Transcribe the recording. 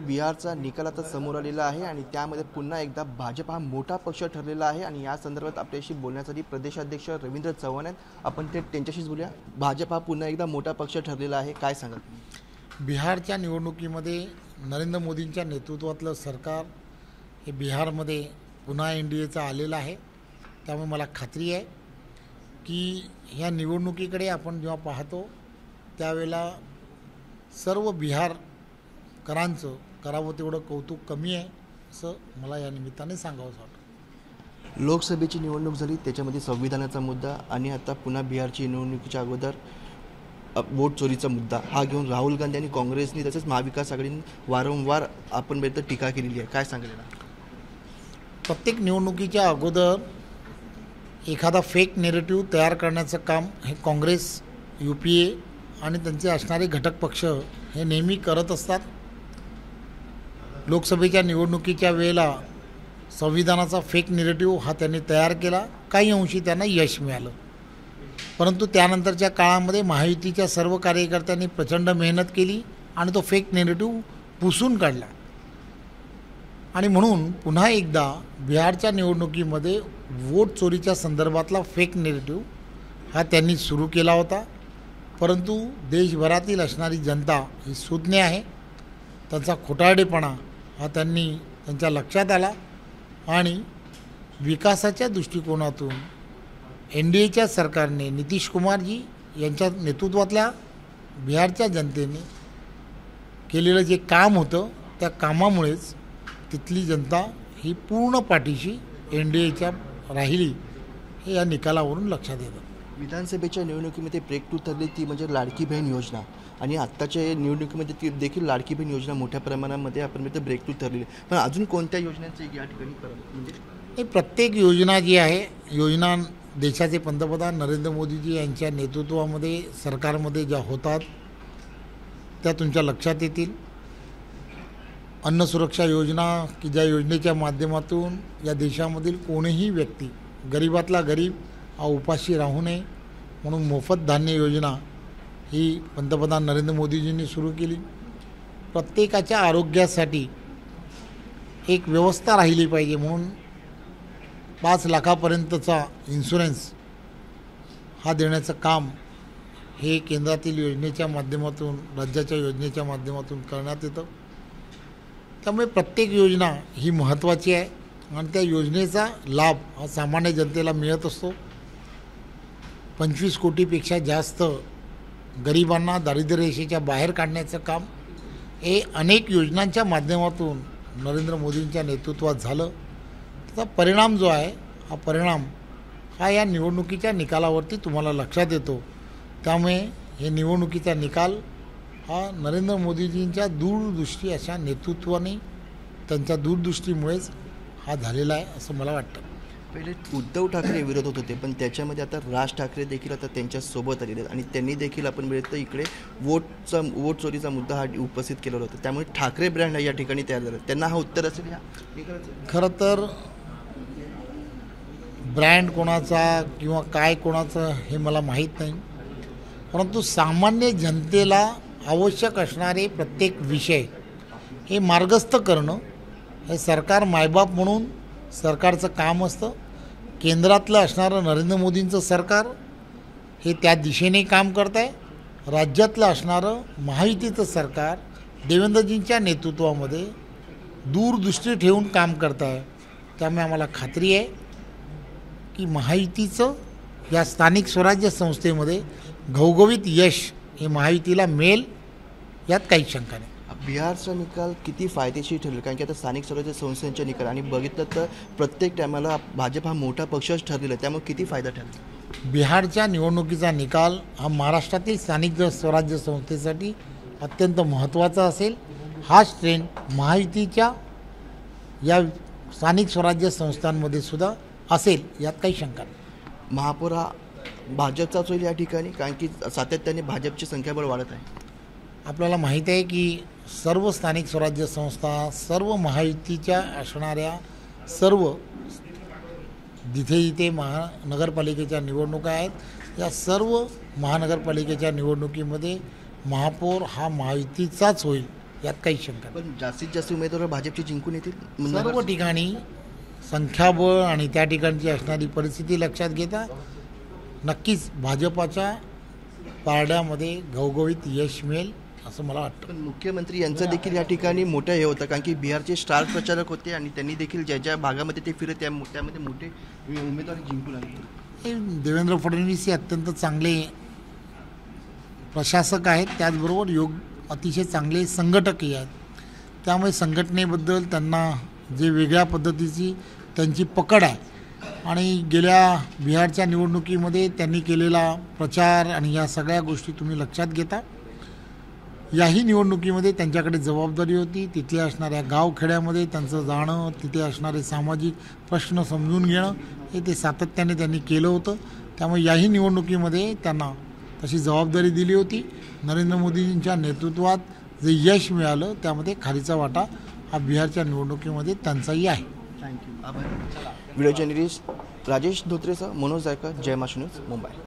बिहारचा निकाल आता समोर आलेला आहे आणि त्यामध्ये पुन्हा एकदा भाजप हा मोठा पक्ष ठरलेला आहे आणि या संदर्भात आपल्याशी बोलण्यासाठी प्रदेशाध्यक्ष रवींद्र चव्हाण आहेत. आपण त्यांच्याशीच बोलूया. भाजप हा पुन्हा एकदा मोठा पक्ष ठरलेला आहे, काय सांगाल? बिहारच्या निवडणुकीमध्ये नरेंद्र मोदींच्या नेतृत्वातलं सरकार हे बिहारमध्ये पुन्हा NDAचं आलेलं आहे. त्यामुळे मला खात्री आहे की ह्या निवडणुकीकडे आपण जेव्हा पाहतो त्यावेळेला सर्व बिहारकरांचं करावं तेवढं कौतुक कमी आहे असं मला या निमित्ताने सांगावंसं वाटतं. लोकसभेची निवडणूक झाली, त्याच्यामध्ये संविधानाचा मुद्दा आणि आता पुन्हा बिहारची निवडणुकीच्या अगोदर वोट चोरीचा मुद्दा हा घेऊन राहुल गांधी आणि काँग्रेसनी तसेच महाविकास आघाडीने वारंवार आपण टीका केलेली आहे, काय सांगेल? प्रत्येक निवडणुकीच्या अगोदर एखादा फेक नेरेटिव्ह तयार करण्याचं काम हे काँग्रेस, UPA आणि त्यांचे असणारे घटक पक्ष हे नेहमी करत असतात. लोकसभेच्या निवडणुकीच्या वेळेला संविधानाचा फेक नेरेटिव्ह हा त्यांनी तयार केला. काही अंशी त्यांना यश मिळालं, परंतु त्यानंतरच्या काळामध्ये महायुतीच्या सर्व कार्यकर्त्यांनी प्रचंड मेहनत केली आणि तो फेक नेरेटिव्ह पुसून काढला. आणि म्हणून पुन्हा एकदा बिहारच्या निवडणुकीमध्ये वोट चोरीच्या संदर्भातला फेक नेरेटिव्ह हा त्यांनी सुरू केला होता. परंतु देशभरातील असणारी जनता ही सुज्ञ आहे. त्यांचा खोटारडेपणा हा त्यांच्या लक्षात आला आणि विकासाच्या दृष्टिकोनातून NDAच्या सरकारने नितीश कुमारजी यांच्या नेतृत्वातल्या बिहारच्या जनतेने केलेलं जे काम होतं त्या कामामुळेच तिथली जनता ही पूर्ण पाठीशी NDAच्या राहिली हे या निकालावरून लक्षात येतं. विधानसभेच्या निवडणुकीमध्ये ब्रेक टू ठरली ती म्हणजे लाडकी बहीण योजना आणि आत्ताच्या निवडणुकीमध्ये ती देखील लाडकी बहीण योजना मोठ्या प्रमाणामध्ये आपण ब्रेक टू ठरलेली. पण अजून कोणत्या योजनांचे या ठिकाणी म्हणजे प्रत्येक योजना जी आहे, योजना देशाचे पंतप्रधान नरेंद्र मोदीजी यांच्या नेतृत्वामध्ये सरकारमध्ये ज्या होतात त्या तुमच्या लक्षात येतील. अन्न सुरक्षा योजना की ज्या योजनेच्या माध्यमातून या देशामधील कोणीही व्यक्ती गरीबातला गरीब हा उपाशी राहू नये म्हणून मोफत धान्य योजना ही पंतप्रधान नरेंद्र मोदीजींनी सुरू केली. प्रत्येकाच्या आरोग्यासाठी एक व्यवस्था राहिली पाहिजे म्हणून 5 लाखापर्यंतचा इन्शुरन्स हा देण्याचं काम हे केंद्रातील योजनेच्या माध्यमातून, राज्याच्या योजनेच्या माध्यमातून करण्यात येतं. त्यामुळे प्रत्येक योजना ही महत्त्वाची आहे आणि त्या योजनेचा लाभ हा सामान्य जनतेला मिळत असतो. 25 कोटीपेक्षा जास्त गरिबांना दारिद्र्य रेषेच्या बाहेर काढण्याचं काम हे अनेक योजनांच्या माध्यमातून नरेंद्र मोदींच्या नेतृत्वात झालं. त्याचा परिणाम जो आहे हा परिणाम हा या निवडणुकीच्या निकालावरती तुम्हाला लक्षात येतो. त्यामुळे हे निवडणुकीचा निकाल हा नरेंद्र मोदीजींच्या दूरदृष्टी अशा नेतृत्वाने त्यांच्या दूरदृष्टीमुळेच हा झालेला आहे असं मला वाटतं. पहिले उद्धव ठाकरे विरोधात होते, पण त्याच्यामध्ये आता राज ठाकरे देखील आता त्यांच्यासोबत आलेले आहेत आणि त्यांनी देखील आपण मिळतं इकडे वोट चोरीचा मुद्दा हा उपस्थित केलेला होता. त्यामुळे ठाकरे ब्रँड या ठिकाणी तयार झाला. त्यांना हा उत्तर असेल या. खरं तर ब्रँड कोणाचा किंवा काय कोणाचं हे मला माहीत नाही, परंतु सामान्य जनतेला आवश्यक असणारे प्रत्येक विषय हे मार्गस्थ करणं हे सरकार मायबाप म्हणून सरकारचं काम असतं. केंद्रातलं असणारं नरेंद्र मोदींचं सरकार हे त्या दिशेने काम करत आहे. राज्यातलं असणारं महायुतीचं सरकार देवेंद्रजींच्या नेतृत्वामध्ये दूरदृष्टी ठेवून काम करत आहे. त्यामुळे आम्हाला खात्री आहे की महायुतीचं या स्थानिक स्वराज्य संस्थेमध्ये घवघवीत यश हे महायुतीला मिळेल यात काहीच शंका नाही. बिहारचा निकाल किती फायदेशीर ठरेल, कारण की आता स्थानिक स्वराज्य संस्थांचे निकाल आणि बघितलं तर प्रत्येक टायमाला भाजप हा मोठा पक्षच ठरलेला आहे, त्यामुळे किती फायदा ठरेल? बिहारच्या निवडणुकीचा निकाल हा महाराष्ट्रातील स्थानिक स्वराज्य संस्थेसाठी अत्यंत महत्त्वाचा असेल. हाच ट्रेंड महायुतीच्या या स्थानिक स्वराज्य संस्थांमध्ये सुद्धा असेल यात काही शंका नाही. महापौर हा भाजपचाच होईल या ठिकाणी, कारण की सातत्याने भाजपची संख्याबळ वाढत आहे. आपल्याला माहीत आहे की सर्व स्थानिक स्वराज्य संस्था, सर्व महायुतीच्या असणाऱ्या सर्व जिथे जिथे महानगरपालिकेच्या निवडणुका आहेत, या सर्व महानगरपालिकेच्या निवडणुकीमध्ये महापौर हा महायुतीचाच होईल यात काही शंका नाही. पण जास्तीत जास्त उमेदवार भाजपचे जिंकून येतील सर्व ठिकाणी संख्याबळ आणि त्या ठिकाणची असणारी परिस्थिती लक्षात घेता नक्कीच भाजपाच्या पारड्यामध्ये घवघवीत यश मिळेल असं मला वाटतं. पण मुख्यमंत्री यांचं देखील या ठिकाणी मोठं हे होतं कारण की बिहारचे स्टार प्रचारक होते आणि त्यांनी देखील ज्या ज्या भागामध्ये ते फिरत त्यामध्ये मोठे उमेदवार जिंकून आले. हे देवेंद्र फडणवीस हे अत्यंत चांगले प्रशासक आहेत, त्याचबरोबर अतिशय चांगले संघटकही आहेत. त्यामुळे संघटनेबद्दल त्यांना जे वेगळ्या पद्धतीची त्यांची पकड आहे आणि गेल्या बिहारच्या निवडणुकीमध्ये त्यांनी केलेला प्रचार आणि या सगळ्या गोष्टी तुम्ही लक्षात घेता. याही निवडणुकीमध्ये त्यांच्याकडे जबाबदारी होती. तिथल्या असणाऱ्या गावखेड्यामध्ये त्यांचं जाणं, तिथे असणारे सामाजिक प्रश्न समजून घेणं हे ते सातत्याने त्यांनी केलं होतं. त्यामुळे याही निवडणुकीमध्ये त्यांना तशी जबाबदारी दिली होती. नरेंद्र मोदींच्या नेतृत्वात जे यश मिळालं त्यामध्ये खालीचा वाटा हा बिहारच्या निवडणुकीमध्ये त्यांचाही आहे. थँक्यू. आभार. व्हिडिओ जर्नलिस्ट राजेश धोत्रेसह मनोज जायकर, जय महाराष्ट्र न्यूज, मुंबई.